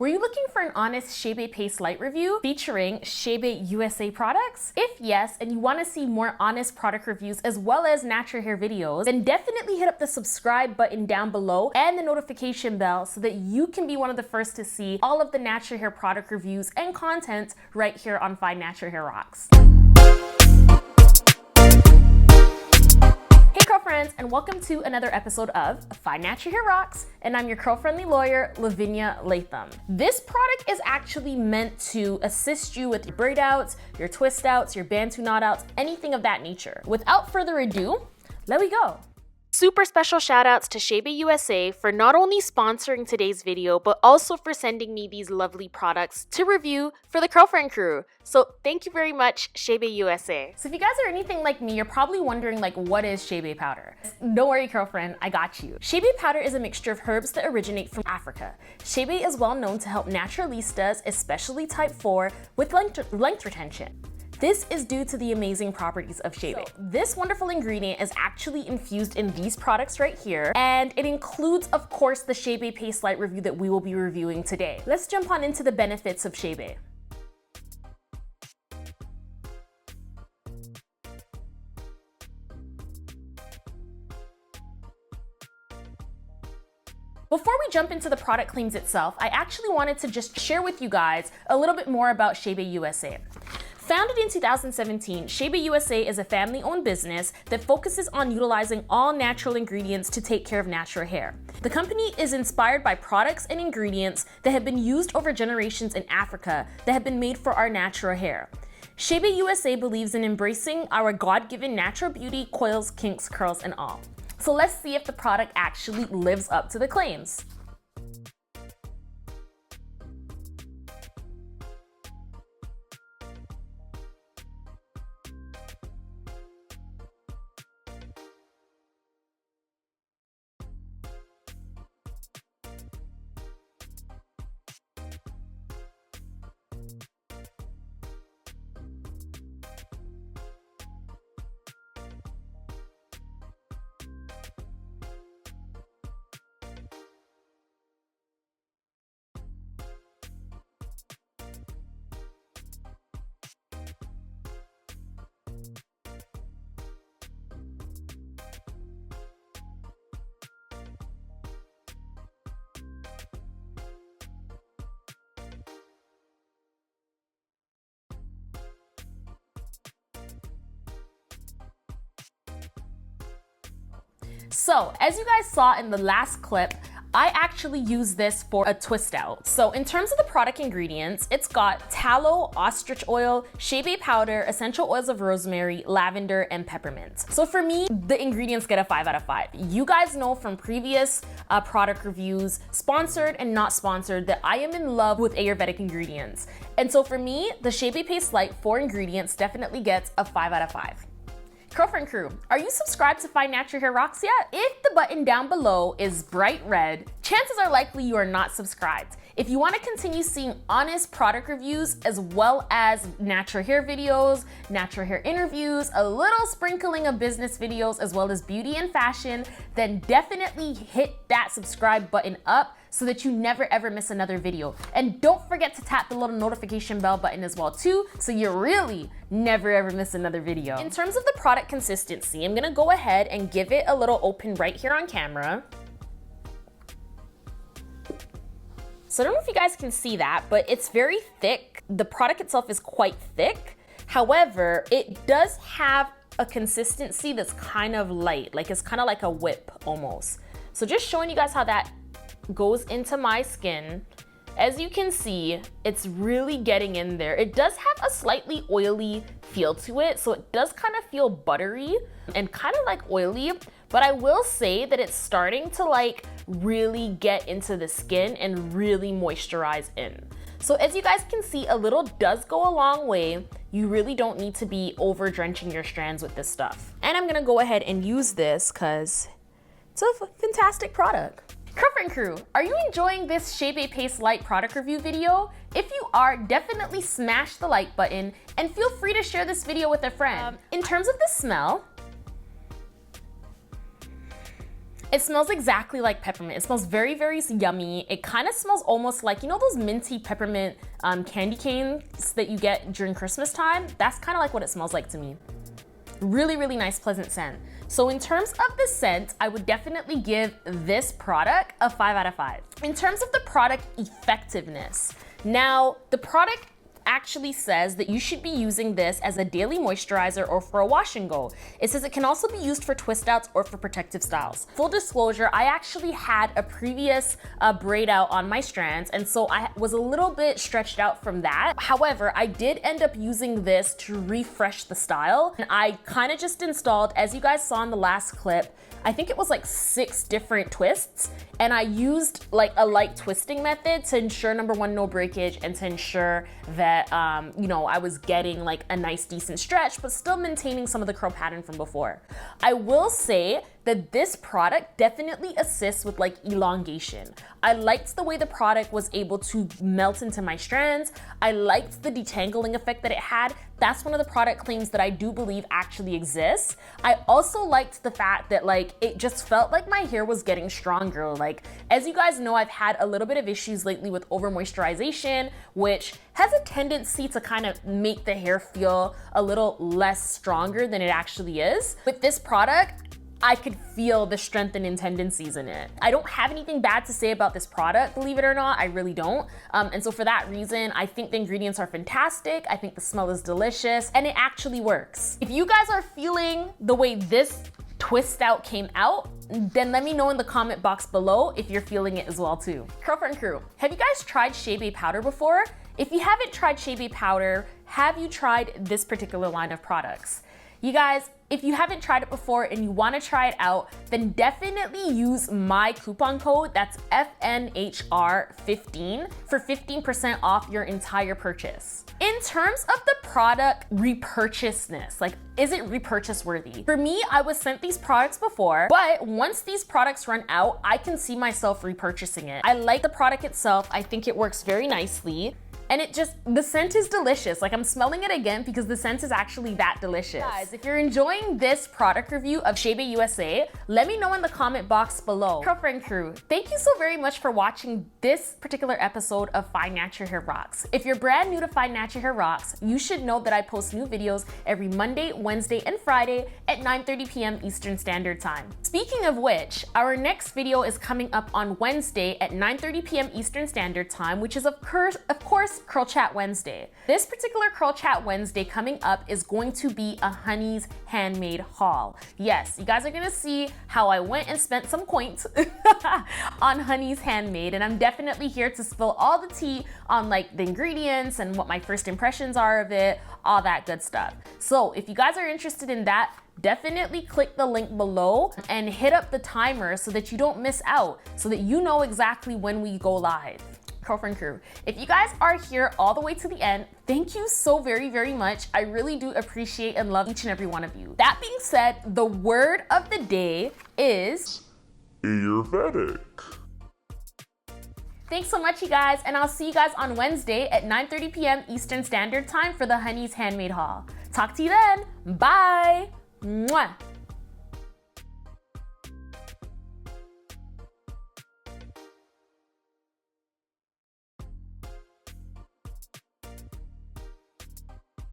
Were you looking for an honest Chebe Paste Lite review featuring ChebeUSA products? If yes, and you want to see more honest product reviews as well as natural hair videos, then definitely hit up the subscribe button down below and the notification bell so that you can be one of the first to see all of the natural hair product reviews and content right here on Find Natural Hair Rocks. Hey curl friends, and welcome to another episode of Find Natural Hair Rocks, and I'm your curl-friendly lawyer, Lavinia Latham. This product is actually meant to assist you with your braid outs, your twist outs, your bantu knot outs, anything of that nature. Without further ado, let we go. Super special shout outs to ChebeUSA for not only sponsoring today's video, but also for sending me these lovely products to review for the Curlfriend crew. So thank you very much, ChebeUSA. So if you guys are anything like me, you're probably wondering what is Chebe powder? Don't worry, Curlfriend, I got you. Chebe powder is a mixture of herbs that originate from Africa. Chebe is well known to help naturalistas, especially type 4, with length retention. This is due to the amazing properties of Chebe. So, this wonderful ingredient is actually infused in these products right here, and it includes, of course, the Chebe Paste Lite review that we will be reviewing today. Let's jump on into the benefits of Chebe. Before we jump into the product claims itself, I actually wanted to just share with you guys a little bit more about ChebeUSA. Founded in 2017, ChebeUSA is a family-owned business that focuses on utilizing all natural ingredients to take care of natural hair. The company is inspired by products and ingredients that have been used over generations in Africa that have been made for our natural hair. ChebeUSA believes in embracing our God-given natural beauty, coils, kinks, curls, and all. So let's see if the product actually lives up to the claims. So, as you guys saw in the last clip, I actually use this for a twist out. So in terms of the product ingredients, it's got tallow, ostrich oil, Chebe powder, essential oils of rosemary, lavender, and peppermint. So for me, the ingredients get a 5 out of 5. You guys know from previous product reviews, sponsored and not sponsored, that I am in love with Ayurvedic ingredients. And so for me, the Chebe Paste Lite 4 ingredients definitely gets a 5 out of 5. Curlfriend crew, are you subscribed to Find Natural Hair Rocks yet? If the button down below is bright red, chances are likely you are not subscribed. If you want to continue seeing honest product reviews as well as natural hair videos, natural hair interviews, a little sprinkling of business videos as well as beauty and fashion, then definitely hit that subscribe button up so that you never ever miss another video. And don't forget to tap the little notification bell button as well too, so you really never ever miss another video. In terms of the product consistency, I'm gonna go ahead and give it a little open right here on camera. So I don't know if you guys can see that, but it's very thick. The product itself is quite thick. However, it does have a consistency that's kind of light, like it's kind of like a whip almost. So just showing you guys how that goes into my skin. As you can see, it's really getting in there. It does have a slightly oily feel to it, so it does kind of feel buttery and kind of like oily, but I will say that it's starting to really get into the skin and really moisturize in. So as you guys can see, a little does go a long way. You really don't need to be over drenching your strands with this stuff. And I'm gonna go ahead and use this because it's a fantastic product. Curlfriend crew, are you enjoying this Chebe Paste Lite product review video? If you are, definitely smash the like button and feel free to share this video with a friend. In terms of the smell, It smells exactly like peppermint. It smells very, very yummy. It kind of smells almost like, you know those minty peppermint candy canes that you get during Christmas time? That's kind of like what it smells like to me. Really, really nice, pleasant scent. So in terms of the scent, I would definitely give this product a 5 out of 5. In terms of the product effectiveness, now the product actually says that you should be using this as a daily moisturizer or for a wash and go. It says it can also be used for twist outs or for protective styles. Full disclosure, I actually had a previous braid out on my strands, and so I was a little bit stretched out from that. However, I did end up using this to refresh the style, and I kind of just installed, as you guys saw in the last clip, I think it was like 6 different twists, and I used like a light twisting method to ensure, number one, no breakage, and to ensure that you know, I was getting like a nice decent stretch, but still maintaining some of the curl pattern from before. I will say that this product definitely assists with like elongation. I liked the way the product was able to melt into my strands. I liked the detangling effect that it had. That's one of the product claims that I do believe actually exists. I also liked the fact that like it just felt like my hair was getting stronger. Like, as you guys know, I've had a little bit of issues lately with over moisturization, which has a tendency to kind of make the hair feel a little less stronger than it actually is. With this product, I could feel the strengthening tendencies in it. I don't have anything bad to say about this product, believe it or not, I really don't. And so for that reason, I think the ingredients are fantastic. I think the smell is delicious, and it actually works. If you guys are feeling the way this twist out came out, then let me know in the comment box below if you're feeling it as well too. Curlfriend crew, have you guys tried Chebe powder before? If you haven't tried Chebe powder, have you tried this particular line of products? You guys, if you haven't tried it before and you want to try it out, then definitely use my coupon code, that's FNHR15, for 15% off your entire purchase. In terms of the product repurchaseness, like, is it repurchase worthy? For me, I was sent these products before, but once these products run out, I can see myself repurchasing it. I like the product itself. I think it works very nicely. And it just, the scent is delicious. Like, I'm smelling it again because the scent is actually that delicious. Guys, if you're enjoying this product review of ChebeUSA, let me know in the comment box below. Curlfriend crew, thank you so very much for watching this particular episode of Find Natural Hair Rocks. If you're brand new to Find Natural Hair Rocks, you should know that I post new videos every Monday, Wednesday, and Friday at 9:30 p.m. Eastern Standard Time. Speaking of which, our next video is coming up on Wednesday at 9:30 p.m. Eastern Standard Time, which is of course Curl Chat Wednesday. This particular Curl Chat Wednesday coming up is going to be a Honey's handmade haul. Yes, you guys are gonna see how I went and spent some coins on Honey's handmade, and I'm definitely here to spill all the tea on like the ingredients and what my first impressions are of it, all that good stuff. So if you guys are interested in that, definitely click the link below and hit up the timer so that you don't miss out, so that you know exactly when we go live. Curlfriend crew, if you guys are here all the way to the end, thank you so very, very much. I really do appreciate and love each and every one of you. That being said, the word of the day is Ayurvedic. Thanks so much, you guys, and I'll see you guys on Wednesday at 9:30 p.m. Eastern Standard Time for the Honey's handmade haul. Talk to you then. Bye. Mwah.